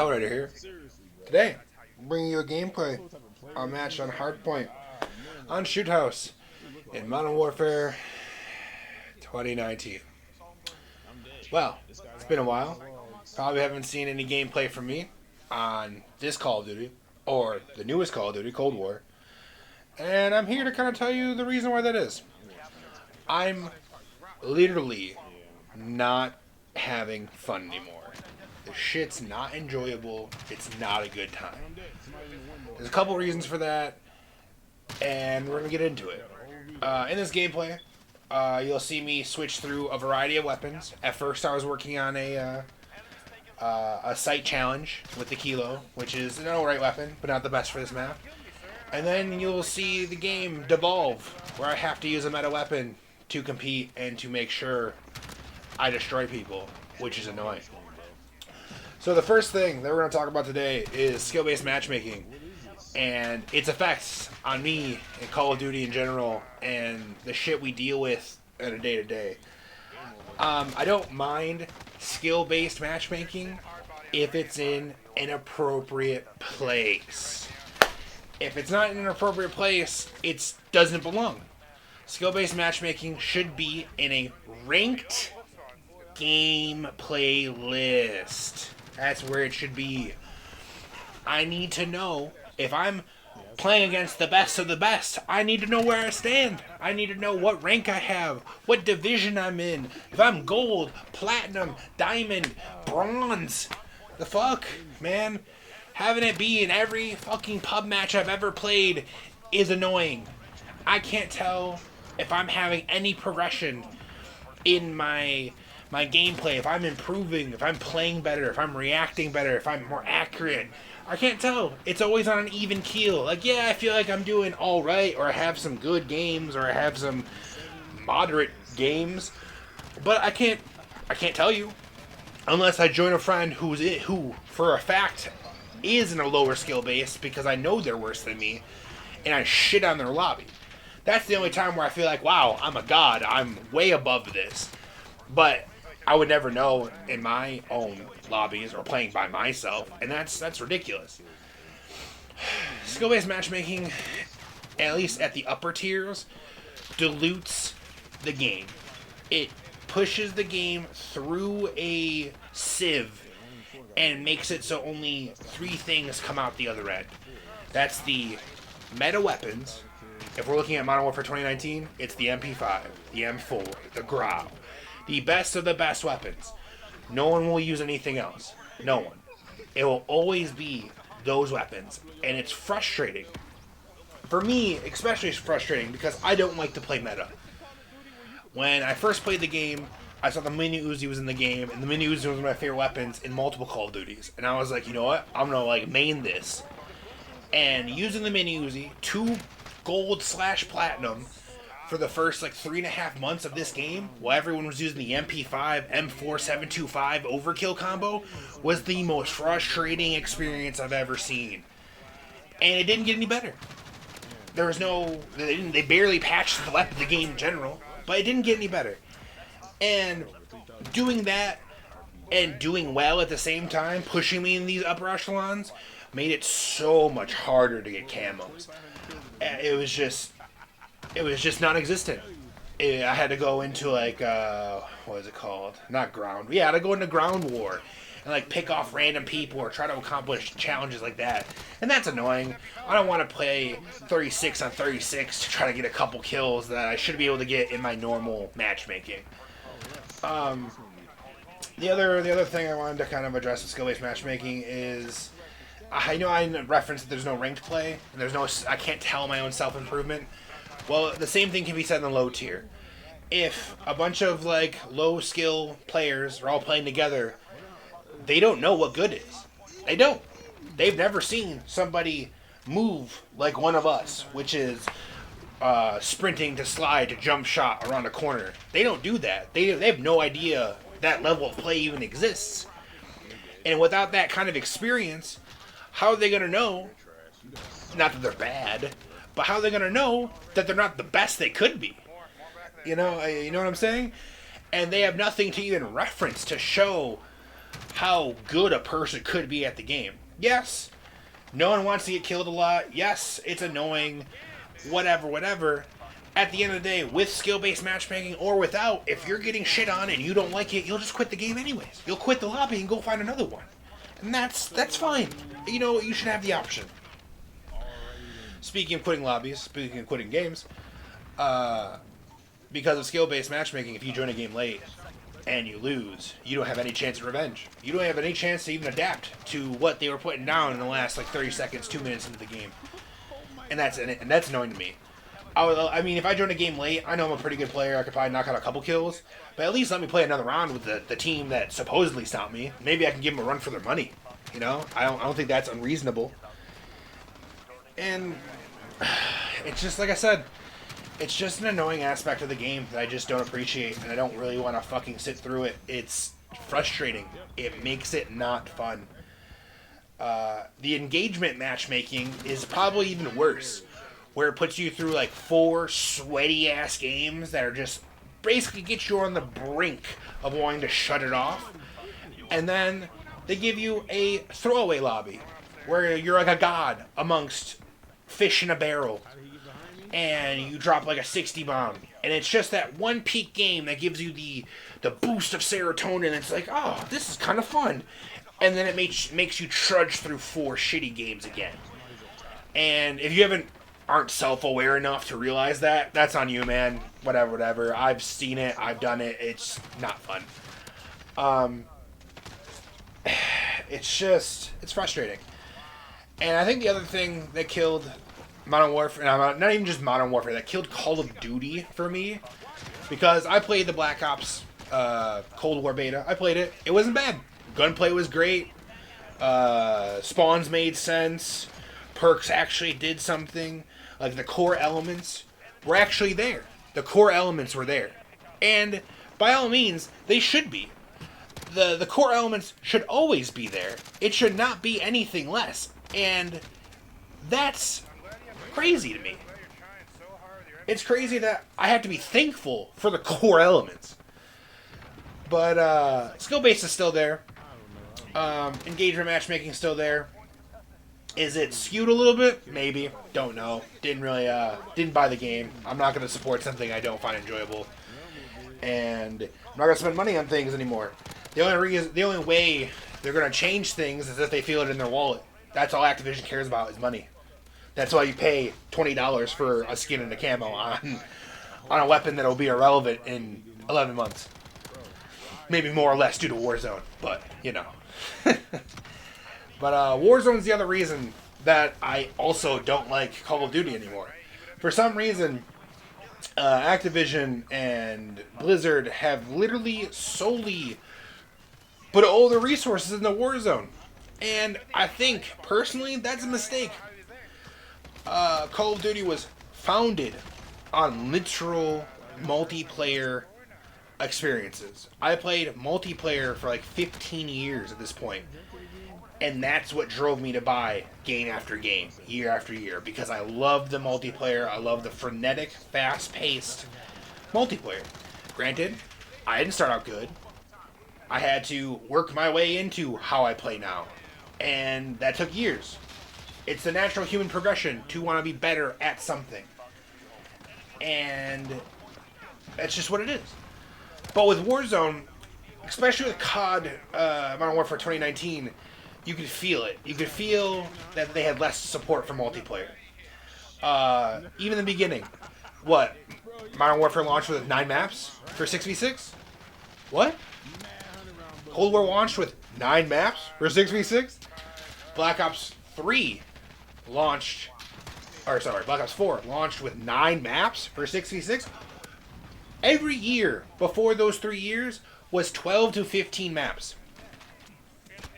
Hellraider here. Today, I'm bringing you a gameplay, a match on Hardpoint, on Shoot House, in Modern Warfare 2019. Well, it's been a while. Probably haven't seen any gameplay from me on this Call of Duty, or the newest Call of Duty, Cold War. And I'm here to kind of tell you the reason why that is. I'm literally not having fun anymore. The shit's not enjoyable. It's not a good time. There's a couple reasons for that, and we're going to get into it. In this gameplay, you'll see me switch through a variety of weapons. At first, I was working on a sight challenge with the Kilo, which is an alright weapon, but not the best for this map. And then you'll see the game devolve, where I have to use a meta weapon to compete and to make sure I destroy people, which is annoying. So the first thing that we're going to talk about today is skill-based matchmaking and its effects on me and Call of Duty in general and the shit we deal with on a day-to-day. I don't mind skill-based matchmaking if it's in an appropriate place. If it's not in an appropriate place, it doesn't belong. Skill-based matchmaking should be in a ranked game playlist. That's where it should be. I need to know if I'm playing against the best of the best. I need to know where I stand. I need to know what rank I have, what division I'm in. If I'm gold, platinum, diamond, bronze. The fuck, man? Having it be in every fucking pub match I've ever played is annoying. I can't tell if I'm having any progression in my gameplay, if I'm improving, if I'm playing better, if I'm reacting better, if I'm more accurate. I can't tell. It's always on an even keel. Like, yeah, I feel like I'm doing all right, or I have some good games, or I have some moderate games, but I can't tell you unless I join a friend who for a fact is in a lower skill base because I know they're worse than me, and I shit on their lobby. That's the only time where I feel like, wow, I'm a god. I'm way above this. But I would never know in my own lobbies or playing by myself, and that's ridiculous. Skill-based matchmaking, at least at the upper tiers, dilutes the game. It pushes the game through a sieve and makes it so only 3 things come out the other end. That's the meta weapons. If we're looking at Modern Warfare 2019, it's the MP5, the M4, the Grau. The best of the best weapons. No one will use anything else. No one. It will always be those weapons. And it's frustrating. For me, especially it's frustrating because I don't like to play meta. When I first played the game, I saw the Mini Uzi was in the game, and the Mini Uzi was one of my favorite weapons in multiple Call of Duties. And I was like, you know what? I'm going to main this. And using the Mini Uzi, 2 gold/platinum for the first 3.5 months of this game, while everyone was using the MP5, M4, 725 overkill combo, was the most frustrating experience I've ever seen. And it didn't get any better. There was they barely patched the game in general, but it didn't get any better. And doing that and doing well at the same time, pushing me in these upper echelons, made it so much harder to get camos. It was just non-existent. I had to go into what is it called? Not ground. Yeah, I had to go into ground war and pick off random people or try to accomplish challenges like that. And that's annoying. I don't want to play 36 on 36 to try to get a couple kills that I should be able to get in my normal matchmaking. The other thing I wanted to kind of address with skill-based matchmaking is, I know I referenced that there's no ranked play and I can't tell my own self-improvement. Well, the same thing can be said in the low tier. If a bunch of low skill players are all playing together, they don't know what good is. They don't. They've never seen somebody move like one of us, which is sprinting to slide to jump shot around a corner. They don't do that. They have no idea that level of play even exists. And without that kind of experience, how are they going to know, not that they're bad, but how are they going to know that they're not the best they could be? You know what I'm saying? And they have nothing to even reference to show how good a person could be at the game. Yes, no one wants to get killed a lot. Yes, it's annoying. Whatever. At the end of the day, with skill-based matchmaking or without, if you're getting shit on and you don't like it, you'll just quit the game anyways. You'll quit the lobby and go find another one. And that's fine. You know, you should have the option. Speaking of quitting lobbies, speaking of quitting games, because of skill-based matchmaking, if you join a game late and you lose, you don't have any chance of revenge. You don't have any chance to even adapt to what they were putting down in the last 30 seconds, 2 minutes into the game. And that's annoying to me. I mean, if I join a game late, I know I'm a pretty good player. I could probably knock out a couple kills. But at least let me play another round with the team that supposedly stopped me. Maybe I can give them a run for their money. You know? I don't think that's unreasonable. And it's just, like I said, it's just an annoying aspect of the game that I just don't appreciate. And I don't really want to fucking sit through it. It's frustrating. It makes it not fun. The engagement matchmaking is probably even worse, where it puts you through 4 sweaty ass games that are just basically get you on the brink of wanting to shut it off, and then they give you a throwaway lobby where you're like a god amongst fish in a barrel, and you drop a 60 bomb, and it's just that one peak game that gives you the boost of serotonin. It's like, oh, this is kind of fun. And then it makes you trudge through 4 shitty games again. And if you aren't self-aware enough to realize that, that's on you, man. Whatever. I've seen it. I've done it. It's not fun. It's frustrating. And I think the other thing that killed Modern Warfare, not even just Modern Warfare, that killed Call of Duty for me, because I played the Black Ops Cold War beta. I played it. It wasn't bad. Gunplay was great. Spawns made sense. Perks actually did something. The core elements were actually there. The core elements were there. And by all means, they should be. The core elements should always be there. It should not be anything less. And that's crazy to me. It's crazy that I have to be thankful for the core elements. But skill-based is still there. Engagement matchmaking is still there. Is it skewed a little bit? Maybe. Don't know. Didn't buy the game. I'm not going to support something I don't find enjoyable. And I'm not going to spend money on things anymore. The only way they're going to change things is if they feel it in their wallet. That's all Activision cares about is money. That's why you pay $20 for a skin and a camo on a weapon that will be irrelevant in 11 months. Maybe more or less due to Warzone, but, you know. But Warzone's the other reason that I also don't like Call of Duty anymore. For some reason, Activision and Blizzard have literally solely put all their resources in the Warzone. And I think, personally, that's a mistake. Call of Duty was founded on literal multiplayer experiences. I played multiplayer for 15 years at this point. And that's what drove me to buy game after game, year after year. Because I love the multiplayer. I love the frenetic, fast-paced multiplayer. Granted, I didn't start out good. I had to work my way into how I play now. And that took years. It's the natural human progression to want to be better at something. And that's just what it is. But with Warzone, especially with COD Modern Warfare 2019, you could feel it. You could feel that they had less support for multiplayer. Even in the beginning. What? Modern Warfare launched with 9 maps for 6v6? What? Cold War launched with 9 maps for 6v6? Black Ops 3 launched... Black Ops 4 launched with 9 maps for 6v6? Every year before those 3 years was 12 to 15 maps.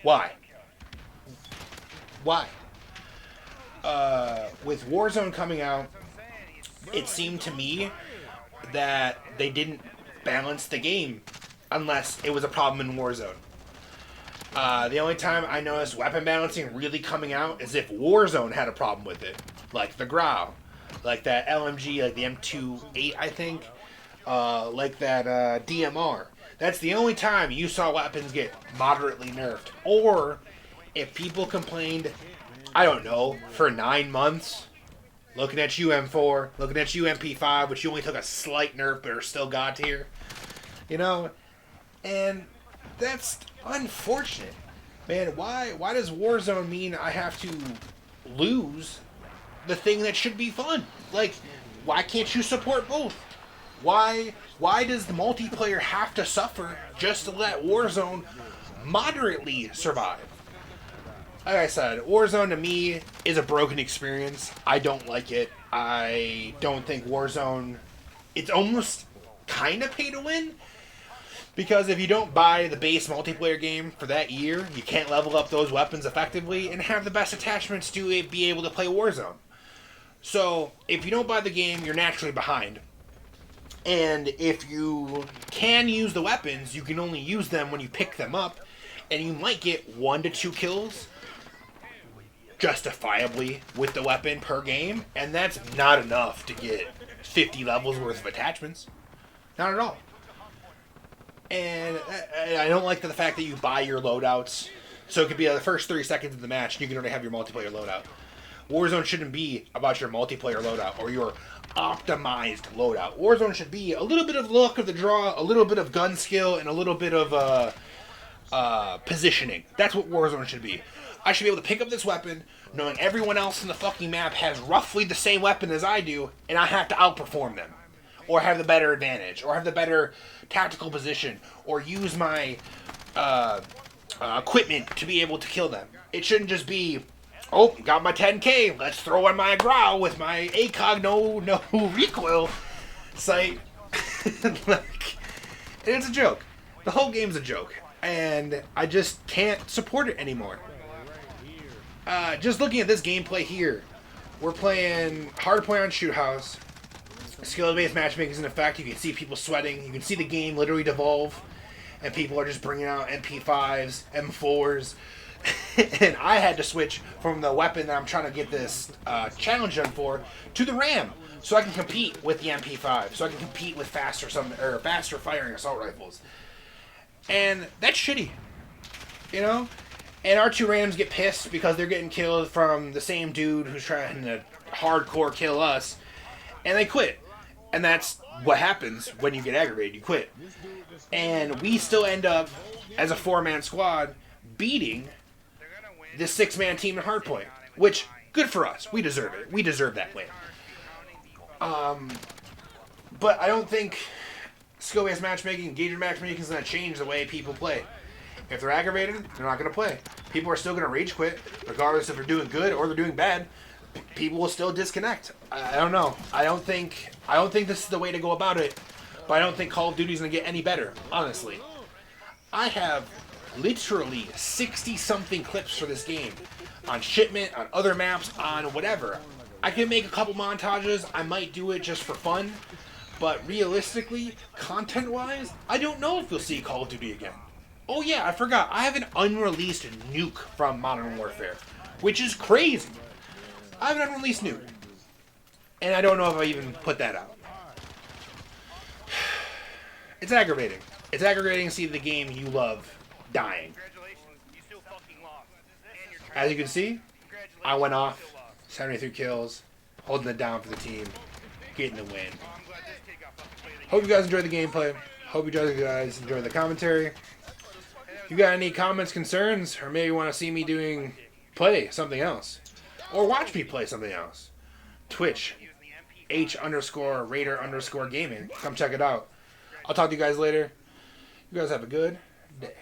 Why? Why? With Warzone coming out, it seemed to me that they didn't balance the game unless it was a problem in Warzone. The only time I noticed weapon balancing really coming out is if Warzone had a problem with it. Like the Grau. Like that LMG, like the M28, I think. Like that DMR. That's the only time you saw weapons get moderately nerfed. Or if people complained, I don't know, for 9 months, looking at you M4, looking at you MP5, which you only took a slight nerf but are still God tier. You know? And that's unfortunate. Man, why does Warzone mean I have to lose the thing that should be fun? Like, why can't you support both? Why does the multiplayer have to suffer just to let Warzone moderately survive? Like I said, Warzone to me is a broken experience. I don't like it. I don't think Warzone... It's almost kind of pay to win. Because if you don't buy the base multiplayer game for that year, you can't level up those weapons effectively and have the best attachments to be able to play Warzone. So, if you don't buy the game, you're naturally behind. And if you can use the weapons, you can only use them when you pick them up. And you might get 1 to 2 kills justifiably with the weapon per game. And that's not enough to get 50 levels worth of attachments. Not at all. And I don't like the fact that you buy your loadouts. So it could be the first 30 seconds of the match, and you can already have your multiplayer loadout. Warzone shouldn't be about your multiplayer loadout or your optimized loadout. Warzone should be a little bit of luck of the draw, a little bit of gun skill, and a little bit of positioning. That's what Warzone should be. I should be able to pick up this weapon, knowing everyone else in the fucking map has roughly the same weapon as I do, and I have to outperform them. Or have the better advantage, or have the better tactical position, or use my equipment to be able to kill them. It shouldn't just be, oh, got my 10k, let's throw on my growl with my ACOG no recoil sight. Like, it's a joke. The whole game's a joke. And I just can't support it anymore. Just looking at this gameplay here, we're playing Hardpoint on Shoot House. Skill-based matchmaking is in effect. You can see people sweating. You can see the game literally devolve. And people are just bringing out MP5s, M4s. And I had to switch from the weapon that I'm trying to get this challenge done for to the RAM. So I can compete with the MP5. So I can compete with faster firing assault rifles. And that's shitty. You know? And our 2 randoms get pissed because they're getting killed from the same dude who's trying to hardcore kill us. And they quit. And that's what happens when you get aggravated. You quit. And we still end up, as a 4-man squad, beating this 6-man team in Hardpoint. Which, good for us. We deserve it. We deserve that win. But I don't think skill-based matchmaking, engagement matchmaking is going to change the way people play. If they're aggravated, they're not going to play. People are still going to rage quit, regardless if they're doing good or they're doing bad. People will still disconnect. I don't know. I don't think this is the way to go about it. But I don't think Call of Duty is going to get any better, honestly. I have literally 60-something clips for this game. On shipment, on other maps, on whatever. I can make a couple montages. I might do it just for fun. But realistically, content-wise, I don't know if you'll see Call of Duty again. Oh yeah, I forgot. I have an unreleased nuke from Modern Warfare. Which is crazy. I have an unreleased nuke. And I don't know if I even put that out. It's aggravating. It's aggravating to see the game you love dying. As you can see, I went off, 73 kills, holding it down for the team, getting the win. Hope you guys enjoyed the gameplay. Hope you guys enjoyed the commentary. If you got any comments, concerns, or maybe want to see me play something else, or watch me play something else, Twitch, H_Raider_gaming. Come check it out. I'll talk to you guys later. You guys have a good day.